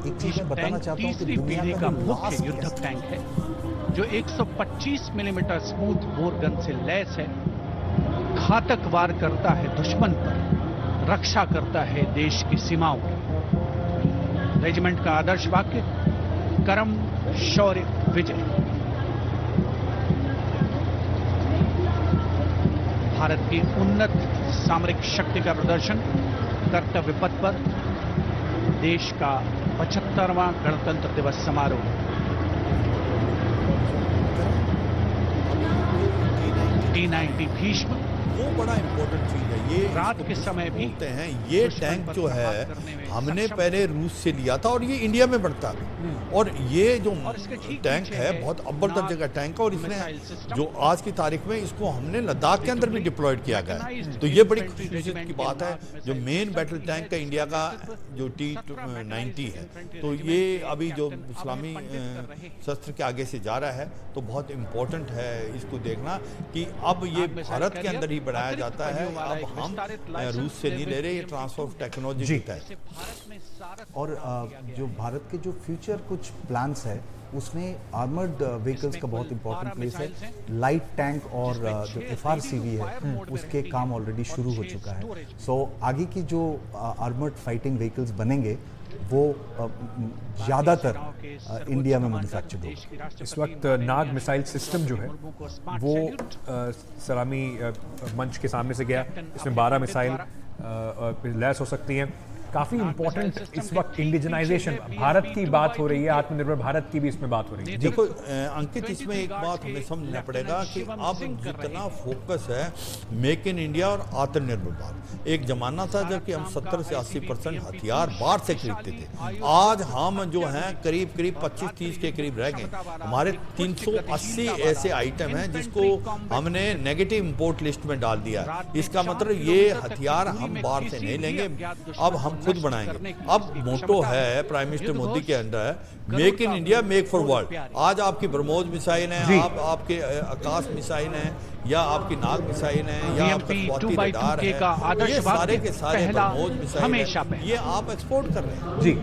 एक चीज मैं बताना चाहता हूँ कि तीसरी दुनिया पीढ़ी का का जो मुख्य लास्ट युद्धक टैंक है जो 125 मिलीमीटर स्मूथ बोर गन से लैस है। घातक वार करता है दुश्मन पर, रक्षा करता है देश की सीमाओं की। रेजिमेंट का आदर्श वाक्य कर्म शौर्य विजय। भारत की उन्नत सामरिक शक्ति का प्रदर्शन कर्तव्य पथ पर देश का 75वां गणतंत्र दिवस समारोह। T-90 भीष्म वो बड़ा इंपॉर्टेंट चीज है। ये रात के समय भी बोलते हैं ये टैंक जो है हमने पहले रूस से लिया था और ये इंडिया में बनता है और ये जो टैंक है बहुत अव्वल दर्जे का टैंक है और इसने जो आज की तारीख में इसको हमने लद्दाख के अंदर भी डिप्लॉयड किया गया है। तो ये बड़ी खुशी की बात है। जो मेन बैटल टैंक है इंडिया का जो T-90 है तो ये अभी जो इस्लामी शस्त्र के आगे से जा रहा है तो बहुत इम्पोर्टेंट है इसको देखना कि अब ये भारत के अंदर ही बनाया जाता है। अब हम रूस से नहीं ले रहे, ये ट्रांसफर ऑफ टेक्नोलॉजी होता है। और जो भारत के जो फ्यूचर कुछ प्लान्स है उसमें आर्मर्ड व्हीकल्स का बहुत इंपॉर्टेंट प्लेस है। लाइट टैंक और जो FRCV है उसके काम ऑलरेडी शुरू हो चुका है। सो आगे की जो आर्मर्ड फाइटिंग व्हीकल्स बनेंगे वो ज़्यादातर इंडिया में मैन्युफैक्चर होगा। इस वक्त नाग मिसाइल सिस्टम जो है वो सलामी मंच के सामने से गया। इसमें 12 मिसाइल लैस हो सकती हैं। काफ़ी इंपॉर्टेंट इस वक्त इंडिजनाइजेशन, भारत की बात हो रही है, आत्मनिर्भर भारत की भी इसमें बात हो रही है। देखो अंकित, इसमें एक बात हमें समझना पड़ेगा कि अब जितना फोकस है मेक इन इंडिया और आत्मनिर्भर भारत। एक जमाना था जबकि हम 70 से 80% हथियार बाहर से खरीदते थे। आज हम जो हैं करीब 25-30 के करीब रह गए। हमारे 380 ऐसे आइटम हैं जिसको हमने नेगेटिव इंपोर्ट लिस्ट में डाल दिया। इसका मतलब ये हथियार हम बाहर से नहीं लेंगे, अब हम खुद बनाएंगे। अब मोटो है प्राइम मिनिस्टर मोदी के under make in India make for world. आज आपकी ब्रह्मोस मिसाइल है, आपके आकाश मिसाइल है या आपकी नाग मिसाइल है या आपका स्वाति रडार है, ये सारे के सारे ब्रह्मोस मिसाइल है, ये आप एक्सपोर्ट कर रहे हैं जी।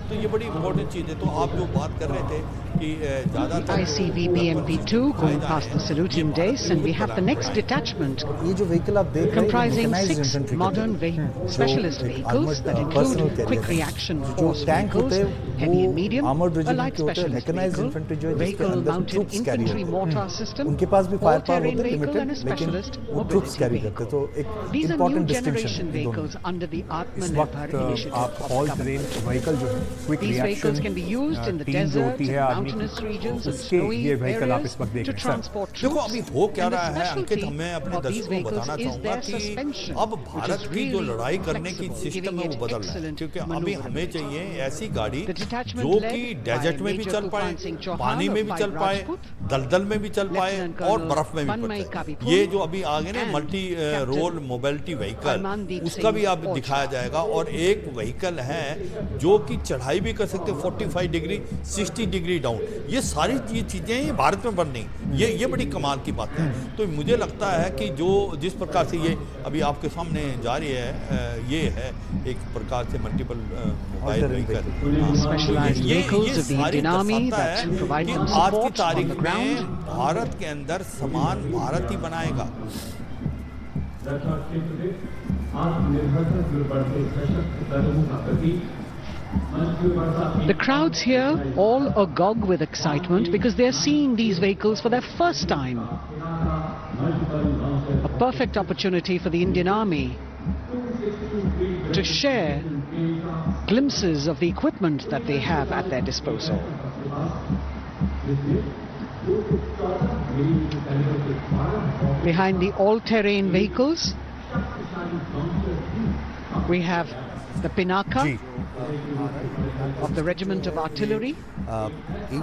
तो ये बड़ी इंपॉर्टेंट चीज है। तो आप जो बात कर रहे थे कि ज्यादातर ICV-BMP-2 going past the saluting days, and we have the next detachment ये जो व्हीकल आप देख रहे हैं comprising mechanized 6 infantry modern specialist vehicles that include quick reaction force tank vehicles, होते हैं heavy and medium, armoured a regiment light के होते हैं। specialist मैकेनाइज्ड vehicle, इन्फेंट्री जो है जिसके vehicle अंदर mounted ट्रूप्स कैरी infantry होते mortar हैं। system, उनके पास भी फायर पावर all-terrain होता है vehicle and a लिमिटेड, लेकिन specialist वो ट्रूप्स mobility कैरी vehicle. करते हैं। तो एक These are new important generation distinction vehicles under the इस वक्त Atmanirbhar initiative आप of all the terrain government. Vehicle जो है quick These vehicles can be used in the desert, in mountainous regions, and snowy ये vehicle आप areas इस वक्त देख to रहे हैं। transport देखो troops. अभी हो क्या And the रहा है अंकित, specialty हमें अपने of these दर्शकों को vehicles बताना is चाहूंगा their कि suspension, अब which भारत is की जो really लड़ाई करने की flexible, सिस्टम है giving वो it बदल रहा है। excellent क्योंकि अभी हमें maneuverability. चाहिए ऐसी गाड़ी The detachment जो led कि by डेजर्ट में भी Major चल पाए, Tufan Singh Chauhan पानी में of भी चल 5 पाए, Rajput, दलदल में भी चल पाए Lieutenant और Colonel बर्फ में भी Tanmay पड़ पाए। Kavipur ये जो अभी आगे ना and multi Captain role mobility vehicle Armandeep उसका भी Singh आप Orchha. दिखाया जाएगा। और एक व्हीकल है जो कि चढ़ाई भी कर सकते 45 डिग्री 60 डिग्री डाउन। ये सारी ये चीज़ें ये भारत में बन रही, ये बड़ी कमाल की बात है। तो मुझे लगता है कि जो जिस प्रकार से ये अभी आपके सामने जा रही है ये है एक प्रकार से multiple mobile vehicle. Specialized vehicles of the Indian Army that provide कि them आज की support on तारीख the में ground. भारत के अंदर समान भारत ही बनाएगा। रक्षा क्षेत्र में आत्मनिर्भरता की ओर बढ़ते सशक्त कदमों का प्रतीक। The crowds here all agog with excitement because they are seeing these vehicles for their first time. A perfect opportunity for the Indian Army to share glimpses of the equipment that they have at their disposal. Behind the all-terrain vehicles, we have the Pinaka of the Regiment of Artillery,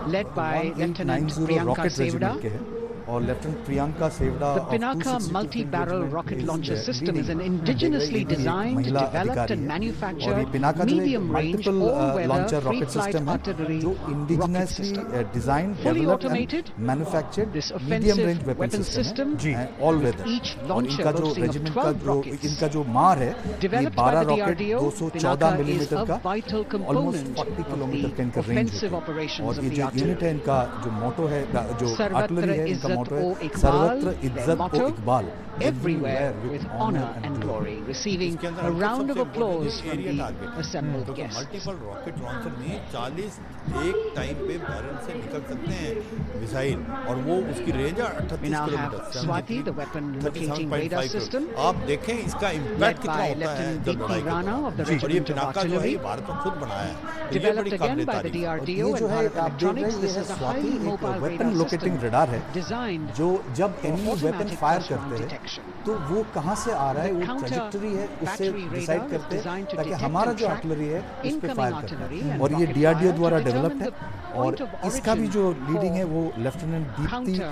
led by Lieutenant Priyanka rocket Sevda. Regiment के हैं और lieutenant Priyanka Sevda The Pinaka multi-barrel rocket launcher system is an indigenously designed, developed and manufactured medium-range all-weather free-flight artillery जो rocket indigenously system. Design Fully developed automated, and manufactured this medium offensive range weapon weapon system system है all weather each और launcher इनका जो boasting of regiment का 12 जो rockets. इनका जो मार है ये Developed by 12 the rocket DRDO, 214 Pinaka is millimetre a का vital almost component 40 of kilometre का the इनका रेंज offensive operations और of ये the जो यूनिट artillery. है इनका जो मोटो है जो सर्वत्र आर्टिलरी है इनका इज्जत मोटो ओ है इकबाल, सर्वत्र their इज्जत motto, O Iqbal everywhere with honor and glory, receiving इसके अंदर a हमको round of सबसे applause important from area the target assembled क्योंकि guests. मल्टीपल रॉकेट लॉन्चर में 40 एक टाइम पे बैरल से निकल सकते हैं मिसाइल और वो उसकी रेंज है 38 We now have kilometre Swati, the weapon locating radar 37.5 system, आप देखें इसका इम्पैक्ट कितना by होता है Lieutenant जब लड़ाई Deepti Rana करते of the हैं और ये Regiment of पिनाका जो है Artillery, ये भारत ने खुद बनाया है तो ये developed बड़ी again काबिल by the तारीफ है। DRDO ये and जो है Bharat आप देख रहे Electronics. हैं This ये is a स्वाति highly एक mobile weapon radar locating system radar है designed जो जब for enemy weapon automatic fire first round करते हैं detection. तो वो कहाँ से आ रहा है The वो counter ट्रैजेक्टरी है उससे battery डिसाइड radar is करते हैं designed to ताकि detect हमारा and जो track आर्टिलरी है उस पे incoming फायर artillery करता है and और ये rocket डीआरडीओ fire द्वारा to डेवलप्ड determine है the और point of इसका भी origin जो लीडिंग है for वो लेफ्टिनेंट दीप्ति counter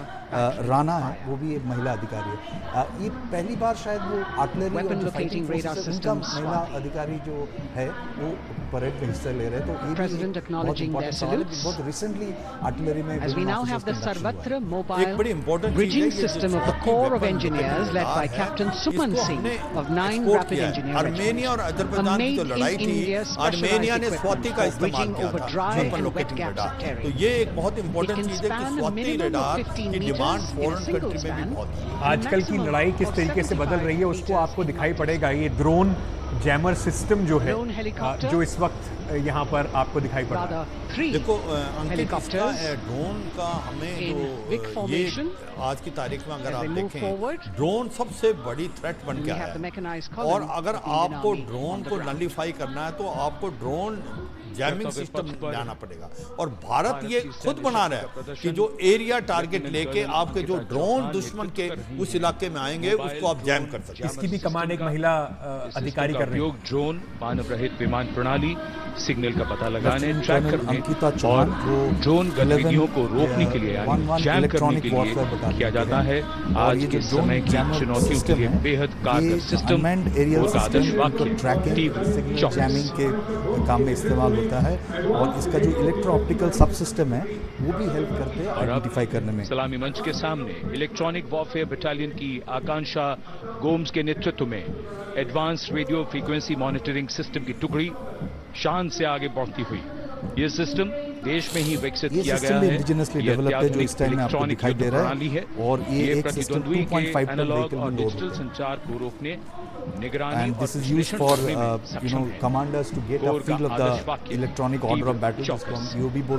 राणा है वो भी एक महिला अधिकारी है ये पहली बार शायद वो आर्टिलरी Weapon और जो locating फाइटिंग radar फोर्सेस है, उनका systems, महिला Swati. अधिकारी जो है वो परेड में हिस्सा ले रहे हैं तो ये भी President एक बहुत acknowledging their important सवाल है salutes. बहुत रिसेंटली आर्टिलरी में As we women now officers have the का induction हुआ है। Sarvatra एक mobile बड़ी important bridging चीज़ है, ये जो system of the Swati Corps of weapon Engineers locating led by radar है, Captain Suman इसको Singh हमने of 9 export Rapid किया है। Engineer आर्मेनिया और Regiments. अजरबैजान A की जो made लड़ाई in थी India आर्मेनिया ने specialized स्वाति equipment का for इस्तेमाल bridging किया over था dry weapon and wet locating gaps radar of terrain. तो ये एक बहुत It इंपॉर्टेंट can चीज़ है कि span a Swati minimum of radar 15 की meters demand in a foreign single country में भी span. बहुत है आजकल की लड़ाई किस तरीके से बदल रही है उसको आपको दिखाई पड़ेगा ये ड्रोन जैमर सिस्टम जो है Drone helicopter. जो इस वक्त यहाँ पर आपको दिखाई पड़ रहा है। Rather, 3 देखो अंकित इसका helicopters ड्रोन का हमें in big जो ये formation. आज की तारीख में अगर As आप they move देखें forward, ड्रोन सबसे बड़ी थ्रेट बन we गया have the है mechanized और column अगर of the Indian आपको Army ड्रोन on the को ground. नलिफाई करना है तो आपको ड्रोन जैमिंग सिस्टम लाना पड़ेगा और भारत ये खुद बना रहा है कि जो एरिया टारगेट लेके आपके जो ड्रोन दुश्मन के उस इलाके में आएंगे उसको आप जैम कर सकते हैं इसकी भी कमांड एक महिला अधिकारी कर रही है। उपयोग ड्रोन मानव रहित विमान प्रणाली सिग्नल का पता लगाने लेफ्टिनेंट ट्रैक कर्नल करने अंकिता और चौहान जो ड्रोन 11 गतिविधियों को रोकने के लिए यानी 11 जैम करने इलेक्ट्रॉनिक के लिए वॉरफेयर बटालियन किया के जाता हैं। है और आज ये के जो ड्रोन समय की जैमर चुनौतियों के सिस्टम लिए है, बेहद ये कारगर सिस्टम अनमैन्ड एरियल और आदर्श सिस्टम वाक्य ट्रैकिंग तीव्र सिग्नल चौकस। जैमिंग के काम में इस्तेमाल होता है और इसका जो इलेक्ट्रो ऑप्टिकल सब सिस्टम है वो भी हेल्प करते हैं और अब आइडेंटिफाई करने में। सलामी मंच के सामने इलेक्ट्रॉनिक वॉरफेयर बटालियन की आकांक्षा गोम्स के नेतृत्व में advance radio frequency monitoring system की टुकड़ी शान से आगे बढ़ती हुई। ये सिस्टम देश में ही विकसित ये किया सिस्टम गया भी है। इंडिजिनसली ये डेवलप्ड है जो इस टाइम में आपको इलेक्ट्रॉनिक दिखाई दे रहा प्रणाली है और ये एक सिस्टम प्रतिद्वंद्वी 2.5 के टन एनालॉग व्हीकल और में लोड डिजिटल होता है संचार को रोकने निगरानी and और this is used विश्लेषण for करने में सक्षम है। commanders to get a core का feel of आदर्श the वाक्य electronic order of तीव्र battle जिसको चौकस। हम यूबी बोलते हैं।